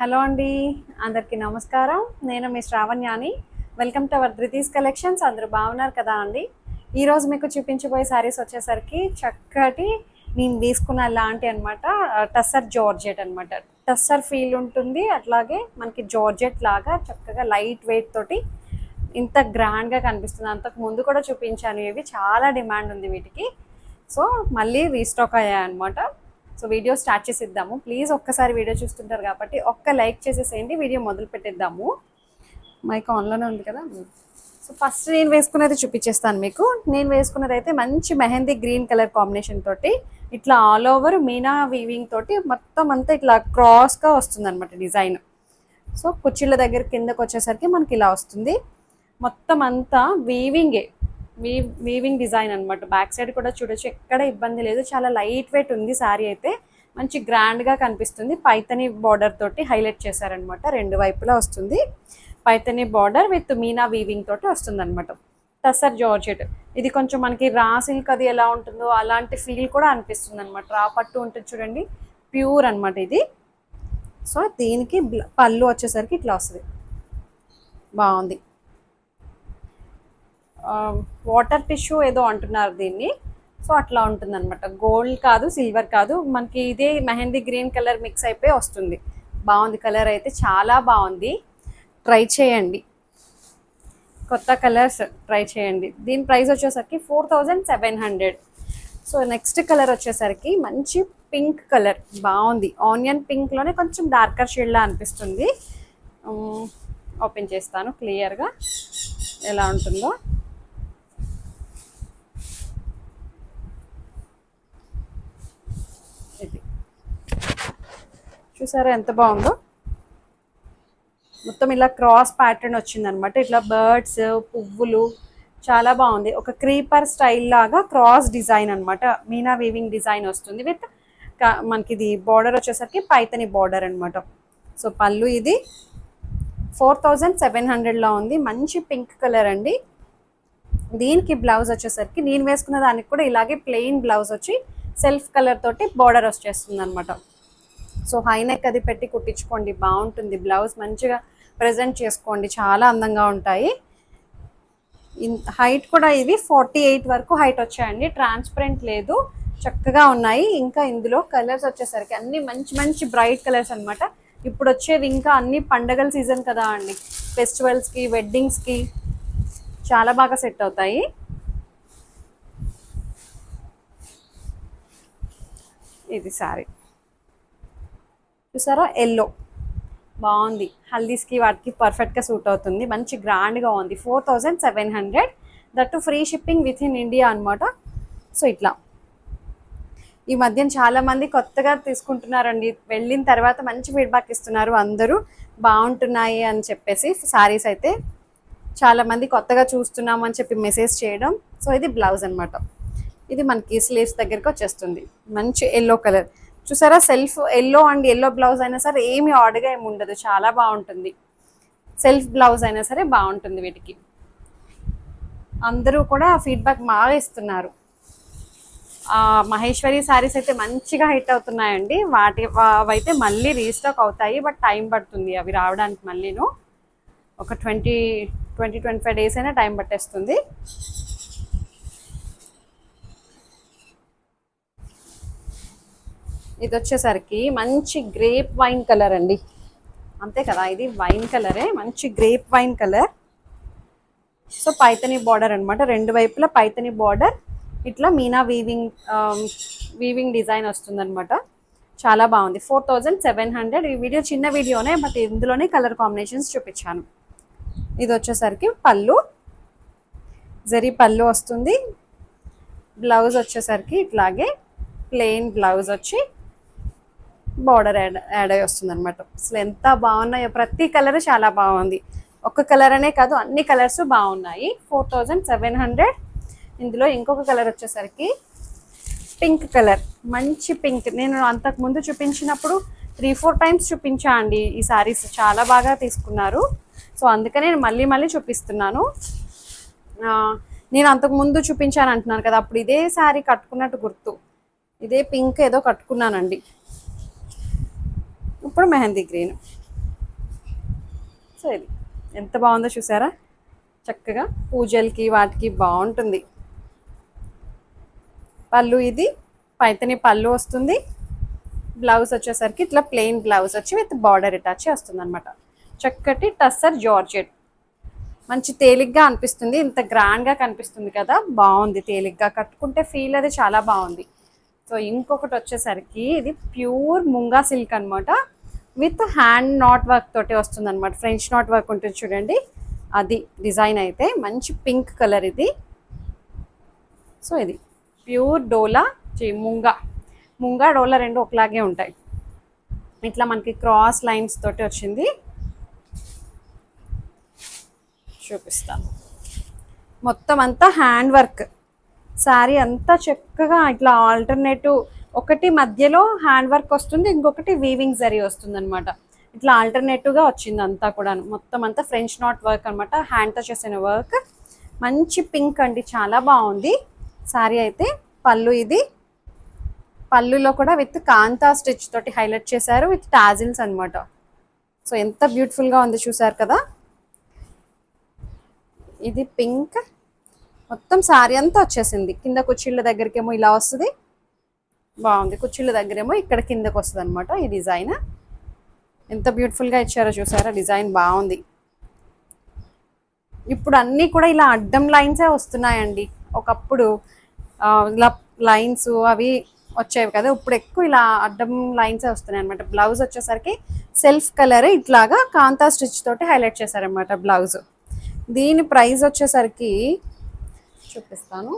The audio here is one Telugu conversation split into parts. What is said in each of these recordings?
హలో అండి, అందరికీ నమస్కారం. నేను మీ శ్రావణ్యాని. Welcome to our Dhruti's collections. అందరూ బాగున్నారు కదా అండి. ఈరోజు మీకు చూపించబోయే శారీస్ వచ్చేసరికి చక్కటి నేను వేసుకున్న లాంటి అనమాట. టస్సర్ జార్జెట్ అనమాట. టస్సర్ ఫీల్ ఉంటుంది, అట్లాగే మనకి జార్జెట్ లాగా చక్కగా లైట్ వెయిట్ తోటి ఇంత గ్రాండ్గా కనిపిస్తుంది. అంతకు ముందు కూడా చూపించాను, ఇవి చాలా డిమాండ్ ఉంది వీటికి. సో మళ్ళీ రీస్టాక్ అయ్యాయి అనమాట. సో వీడియో స్టార్ట్ చేసేద్దాము. ప్లీజ్ ఒక్కసారి వీడియో చూస్తుంటారు కాబట్టి ఒక్క లైక్ చేసేసేయండి. వీడియో మొదలు పెట్టేద్దాము. మైక్ ఆన్లోనే ఉంది కదా. సో ఫస్ట్ నేను వేసుకున్నది చూపించేస్తాను మీకు. నేను వేసుకున్నది అయితే మంచి మెహందీ గ్రీన్ కలర్ కాంబినేషన్ తోటి ఇట్లా ఆల్ ఓవర్ మీనా వీవింగ్ తోటి మొత్తం అంతా ఇట్లా క్రాస్గా వస్తుంది అనమాట డిజైన్. సో కుర్చీల దగ్గర కిందకు వచ్చేసరికి మనకి ఇలా వస్తుంది. మొత్తం అంతా వీవింగే, వీవింగ్ డిజైన్ అనమాట. బ్యాక్ సైడ్ కూడా చూడొచ్చు, ఎక్కడ ఇబ్బంది లేదు. చాలా లైట్ వెయిట్ ఉంది శారీ అయితే, మంచి గ్రాండ్గా కనిపిస్తుంది. పైతని బార్డర్ తోటి హైలైట్ చేశారనమాట. రెండు వైపులా వస్తుంది Paithani border with Meena weaving తోటి వస్తుంది అనమాట. టస్సర్ జార్జెట్ ఇది కొంచెం మనకి రా సిల్క్ అది ఎలా ఉంటుందో అలాంటి ఫీల్ కూడా అనిపిస్తుంది అనమాట. రా పట్టు ఉంటుంది చూడండి, ప్యూర్ అనమాట ఇది. సో దీనికి పళ్ళు వచ్చేసరికి ఇట్లా వస్తుంది, బాగుంది. వాటర్ టిష్యూ ఏదో అంటున్నారు దీన్ని. సో అట్లా ఉంటుంది అనమాట. గోల్డ్ కాదు, సిల్వర్ కాదు, మనకి ఇదే మెహందీ గ్రీన్ కలర్ మిక్స్ అయిపోయి వస్తుంది. బాగుంది, కలర్ అయితే చాలా బాగుంది. ట్రై చేయండి, కొత్త కలర్స్ ట్రై చేయండి. దీని ప్రైస్ వచ్చేసరికి 4700. సో నెక్స్ట్ కలర్ వచ్చేసరికి మంచి పింక్ కలర్, బాగుంది. ఆనియన్ పింక్లోనే కొంచెం డార్కర్ షేడ్లా అనిపిస్తుంది. ఓపెన్ చేస్తాను క్లియర్గా ఎలా ఉంటుందో. ఇది చూసారా ఎంత బాగుందో. మొత్తం ఇలా క్రాస్ ప్యాటర్న్ వచ్చిందనమాట. ఇట్లా బర్డ్స్, పువ్వులు, చాలా బాగుంది. ఒక క్రీపర్ స్టైల్ లాగా క్రాస్ డిజైన్ అనమాట. మీనా వీవింగ్ డిజైన్ వస్తుంది విత్ మనకి ఇది బార్డర్ వచ్చేసరికి పైతని బార్డర్ అనమాట. సో పళ్ళు ఇది 4700లో ఉంది. మంచి పింక్ కలర్ అండి. దీనికి బ్లౌజ్ వచ్చేసరికి నేను వేసుకున్న దానికి కూడా ఇలాగే ప్లెయిన్ బ్లౌజ్ వచ్చి సెల్ఫ్ కలర్ తోటి బార్డర్ వచ్చేస్తుంది అనమాట. సో హై నెక్ అది పెట్టి కుట్టించుకోండి, బాగుంటుంది. బ్లౌజ్ మంచిగా ప్రజెంట్ చేసుకోండి, చాలా అందంగా ఉంటాయి. హైట్ కూడా ఇవి 48 వరకు హైట్ వచ్చాయండి. ట్రాన్స్పరెంట్ లేదు, చక్కగా ఉన్నాయి. ఇంకా ఇందులో కలర్స్ వచ్చేసరికి అన్ని మంచి మంచి బ్రైట్ కలర్స్ అనమాట. ఇప్పుడు వచ్చేది ఇంకా అన్ని పండగల సీజన్ కదా అండి, ఫెస్టివల్స్కి, వెడ్డింగ్స్కి చాలా బాగా సెట్ అవుతాయి. ఇది సారీ చూసారా, ఎల్లో బాగుంది. హల్దీస్కి వాటికి పర్ఫెక్ట్గా సూట్ అవుతుంది. మంచి గ్రాండ్గా ఉంది. 4700, that free shipping with in India అనమాట. సో ఇట్లా ఈ మధ్యన చాలామంది కొత్తగా తీసుకుంటున్నారండి. వెళ్ళిన తర్వాత మంచి ఫీడ్బ్యాక్ ఇస్తున్నారు అందరూ, బాగుంటున్నాయి అని చెప్పేసి. శారీస్ అయితే చాలామంది కొత్తగా చూస్తున్నాము అని చెప్పి మెసేజ్ చేయడం. సో ఇది బ్లౌజ్ అనమాట. ఇది మనకి స్లీవ్స్ దగ్గరికి వచ్చేస్తుంది. మంచి ఎల్లో కలర్ చూసారా, self yellow and yellow blouse అయినా సరే ఏమి ఆడ్గా ఏమి ఉండదు, చాలా బాగుంటుంది. సెల్ఫ్ బ్లౌజ్ అయినా సరే బాగుంటుంది. వీటికి అందరూ కూడా ఫీడ్బ్యాక్ బాగా ఇస్తున్నారు. మహేశ్వరి శారీస్ అయితే మంచిగా హిట్ అవుతున్నాయండి. అవైతే మళ్ళీ రీస్టాక్ అవుతాయి, బట్ టైం పడుతుంది అవి రావడానికి. మళ్ళీను ఒక 20-25 డేస్ అయినా టైం పట్టేస్తుంది. ఇది వచ్చేసరికి మంచి గ్రేప్ వైన్ కలర్ అండి, అంతే కదా, ఇది వైన్ కలరే, మంచి grape wine colour. So Paithani border అనమాట, రెండు వైపులా పైతని బార్డర్, ఇట్లా మీనా వీవింగ్ డిజైన్ వస్తుందన్నమాట. చాలా బాగుంది. 4700. ఈ వీడియో చిన్న వీడియోనే, బట్ ఇందులోనే కలర్ కాంబినేషన్స్ చూపించాను. ఇది వచ్చేసరికి పళ్ళు, జరీ పళ్ళు వస్తుంది. బ్లౌజ్ వచ్చేసరికి ఇట్లాగే ప్లెయిన్ బ్లౌజ్ వచ్చి బార్డర్ యాడ్ అయ్యి వస్తుంది అనమాట. అసలు ఎంత బాగున్నాయో, ప్రతి కలర్ చాలా బాగుంది. ఒక్క కలర్ అనే కాదు, అన్ని కలర్స్ బాగున్నాయి. 4700. ఇందులో ఇంకొక కలర్ వచ్చేసరికి పింక్ కలర్, మంచి పింక్. నేను అంతకుముందు చూపించినప్పుడు 3-4 టైమ్స్ చూపించా అండి ఈ శారీస్, చాలా బాగా తీసుకున్నారు. సో అందుకనే నేను మళ్ళీ చూపిస్తున్నాను. నేను అంతకుముందు చూపించాను అంటున్నాను కదా, అప్పుడు ఇదే శారీ కట్టుకున్నట్టు గుర్తు, ఇదే పింక్ ఏదో కట్టుకున్నానండి. ఇప్పుడు మెహందీ గ్రీన్. సో ఇది ఎంత బాగుందో చూసారా, చక్కగా పూజలకి వాటికి బాగుంటుంది. పళ్ళు ఇది పైతని పళ్ళు వస్తుంది. బ్లౌజ్ వచ్చేసరికి ఇట్లా ప్లెయిన్ బ్లౌజ్ వచ్చి విత్ బార్డర్ అటాచ్ వస్తుంది అనమాట. చక్కటి టస్సర్ జార్జెట్, మంచి తేలిగ్గా అనిపిస్తుంది, ఇంత గ్రాండ్గా కనిపిస్తుంది కదా, బాగుంది. తేలిగ్గా కట్టుకుంటే ఫీల్ అది చాలా బాగుంది. సో ఇంకొకటి వచ్చేసరికి ఇది ప్యూర్ ముంగా సిల్క్ అనమాట, విత్ హ్యాండ్ నాట్ వర్క్ తోటి వస్తుంది అనమాట. ఫ్రెంచ్ నాట్ వర్క్ ఉంటుంది చూడండి, అది డిజైన్ అయితే మంచి పింక్ కలర్ ఇది. సో ఇది ప్యూర్ డోలా ముంగా డోలా రెండు ఒకలాగే ఉంటాయి. ఇట్లా మనకి క్రాస్ లైన్స్ తోటి వచ్చింది, చూపిస్తాను. మొత్తం అంతా హ్యాండ్ వర్క్, శారీ అంతా చక్కగా ఇట్లా ఆల్టర్నేటివ్, ఒకటి మధ్యలో హ్యాండ్ వర్క్ వస్తుంది, ఇంకొకటి వీవింగ్ జరీ వస్తుంది అనమాట. ఇట్లా ఆల్టర్నేటివ్గా వచ్చింది అంతా కూడా. మొత్తం అంతా ఫ్రెంచ్ నాట్ వర్క్ అనమాట, హ్యాండ్తో చేసిన వర్క్. మంచి పింక్ అండి, చాలా బాగుంది శారీ అయితే. పళ్ళు ఇది, పళ్ళులో కూడా విత్ కాంతా స్టిచ్ తోటి హైలైట్ చేశారు, విత్ టాజిల్స్ అనమాట. సో ఎంత బ్యూటిఫుల్గా ఉంది చూసారు కదా. ఇది పింక్, మొత్తం శారీ అంతా వచ్చేసింది. కింద కుచ్చిళ్ళ దగ్గరికేమో ఇలా వస్తుంది, బాగుంది. కుచ్చిళ్ళ దగ్గరేమో ఇక్కడ కిందకు వస్తుంది అనమాట. ఈ డిజైన్ ఎంత బ్యూటిఫుల్గా ఇచ్చారో చూసారా, డిజైన్ బాగుంది. ఇప్పుడు అన్నీ కూడా ఇలా అడ్డం లైన్సే వస్తున్నాయండి. ఒకప్పుడు ఇలా లైన్స్ అవి వచ్చేవి కదా, ఇప్పుడు ఎక్కువ ఇలా అడ్డం లైన్సే వస్తున్నాయి అనమాట. బ్లౌజ్ వచ్చేసరికి సెల్ఫ్ కలర్ ఇట్లాగా కాంతా స్టిచ్ తోటి హైలైట్ చేశారనమాట బ్లౌజ్. దీని ప్రైస్ వచ్చేసరికి చూపిస్తాను,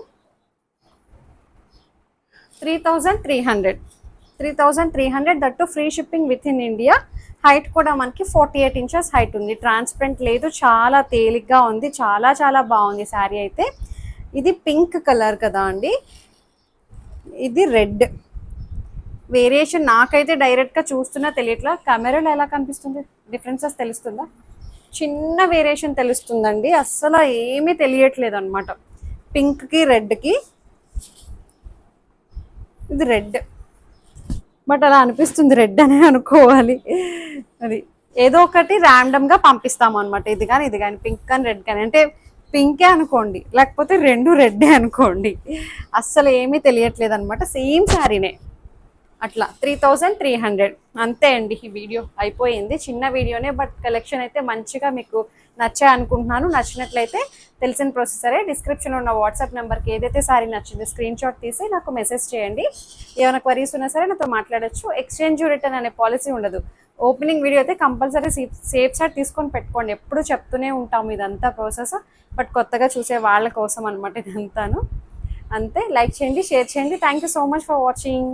3300 that free shipping with in India. Height కూడా మనకి 48 ఇంచెస్ హైట్ ఉంది, ట్రాన్స్పరెంట్ లేదు, చాలా తేలిగ్గా ఉంది, చాలా చాలా బాగుంది శారీ అయితే. ఇది పింక్ కలర్ కదా అండి, ఇది రెడ్ వేరియేషన్. నాకైతే డైరెక్ట్గా చూస్తున్నా తెలియట్లా, కెమెరాలో ఎలా కనిపిస్తుంది, డిఫరెన్సెస్ తెలుస్తుందా? చిన్న వేరియేషన్ తెలుస్తుందండి, అస్సలు ఏమీ తెలియట్లేదు అనమాట. పింక్కి రెడ్కి, ఇది రెడ్ బట్ అలా అనిపిస్తుంది, రెడ్ అనే అనుకోవాలి. అది ఏదో ఒకటి ర్యాండమ్గా పంపిస్తాము అనమాట. ఇది కానీ పింక్ కానీ రెడ్ కానీ, అంటే పింకే అనుకోండి, లేకపోతే రెండు రెడ్డే అనుకోండి, అస్సలు ఏమీ తెలియట్లేదు అనమాట. సేమ్ శారీనే అట్లా 3300 అంతే అండి. ఈ వీడియో అయిపోయింది, చిన్న వీడియోనే, బట్ కలెక్షన్ అయితే మంచిగా మీకు నచ్చా అనుకుంటున్నాను. నచ్చినట్లయితే తెలిసిన ప్రొసెసరే, డిస్క్రిప్షన్లో ఉన్న వాట్సాప్ నెంబర్కి ఏదైతే శారీ నచ్చిందో స్క్రీన్ షాట్ తీసి నాకు మెసేజ్ చేయండి. ఏమైనా క్వరీస్ ఉన్నా సరే నాతో మాట్లాడచ్చు. ఎక్స్చేంజ్ రిటర్న్ అనే పాలసీ ఉండదు. ఓపెనింగ్ వీడియో అయితే కంపల్సరీ సేఫ్ సైడ్ తీసుకొని పెట్టుకోండి, ఎప్పుడు చెప్తూనే ఉంటాము ఇదంతా ప్రాసెస్, బట్ కొత్తగా చూసే వాళ్ళ కోసం అనమాట ఇదంతాను. అంతే, లైక్ చేయండి, షేర్ చేయండి. Thank you so much for watching.